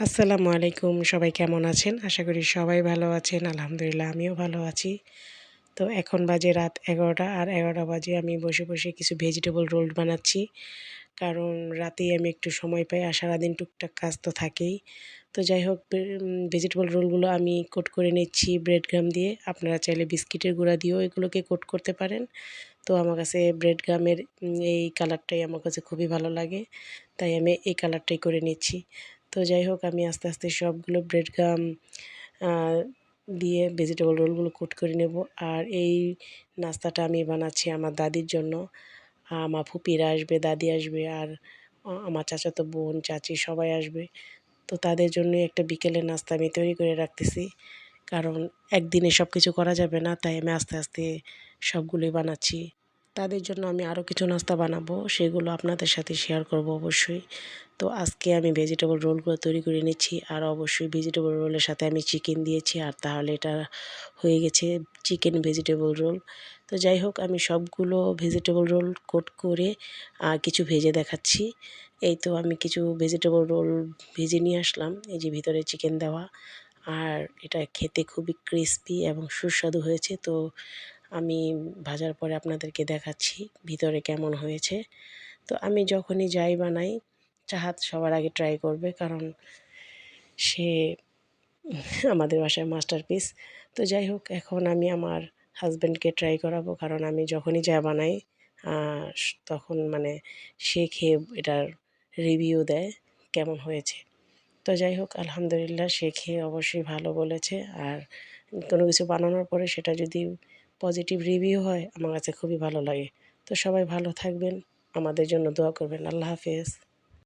আসসালামু আলাইকুম, সবাই কেমন আছেন? আশা করি সবাই ভালো আছেন। আলহামদুলিল্লাহ আমিও ভালো আছি। তো এখন বাজে রাত ১১টা, আর ১১টা বাজে আমি বসে কিছু ভেজিটেবল রোল বানাচ্ছি। কারণ রাতেই আমি একটু সময় পাই, আর সারাদিন টুকটাক কাজ তো থাকেই। তো যাই হোক, ভেজিটেবল রোলগুলো আমি কোট করে নিচ্ছি ব্রেড গাম দিয়ে। আপনারা চাইলে বিস্কিটের গুঁড়া দিয়েও এগুলোকে কোট করতে পারেন। তো আমার কাছে ব্রেড গামের এই কালারটাই আমার কাছে খুবই ভালো লাগে, তাই আমি এই কালারটাই করে নিচ্ছি। তো যাই হোক, আমি আস্তে আস্তে সবগুলো ব্রেড গাম দিয়ে ভেজিটেবল রোলগুলো কোট করে নেব। আর এই নাস্তাটা আমি বানাচ্ছি আমার দাদির জন্য। আমার ফুপিরা আসবে, দাদি আসবে, আর আমার চাচাতো বোন, চাচি সবাই আসবে। তো তাদের জন্যই একটা বিকেলের নাস্তা আমি তৈরি করে রাখতেছি। কারণ একদিনে সব কিছু করা যাবে না, তাই আমি আস্তে আস্তে সবগুলোই বানাচ্ছি। তাদের জন্য আমি আরও কিছু নাস্তা বানাবো, সেগুলো আপনাদের সাথে শেয়ার করব অবশ্যই। তো আজকে আমি ভেজিটেবল রোলগুলো তৈরি করে নিচ্ছি, আর অবশ্যই ভেজিটেবল রোলের সাথে আমি চিকেন দিয়েছি, আর তাহলে এটা হয়ে গেছে চিকেন ভেজিটেবল রোল। তো যাই হোক, আমি সবগুলো ভেজিটেবল রোল কোট করে কিছু ভেজে দেখাচ্ছি। এই তো আমি কিছু ভেজিটেবল রোল ভেজে নিয়ে আসলাম, এই যে ভিতরে চিকেন দেওয়া, আর এটা খেতে খুবই ক্রিস্পি এবং সুস্বাদু হয়েছে। তো আমি ভাজার পরে আপনাদেরকে দেখাচ্ছি ভিতরে কেমন হয়েছে। তো আমি যখনই যাই বানাই, চাহাত সবার আগে ট্রাই করবে, কারণ সে আমাদের বাসায় মাস্টারপিস। তো যাই হোক, এখন আমি আমার হাজব্যান্ডকে ট্রাই করাবো, কারণ আমি যখনই যা বানাই তখন মানে সে খেয়ে এটার রিভিউ দেয় কেমন হয়েছে। তো যাই হোক, আলহামদুলিল্লাহ সে খেয়ে অবশ্যই ভালো বলেছে। আর কোনো কিছু বানানোর পরে সেটা যদি পজিটিভ রিভিউ হয়, আমার কাছে খুবই ভালো লাগে। তো সবাই ভালো থাকবেন, আমাদের জন্য দোয়া করবেন। আল্লাহ হাফেজ।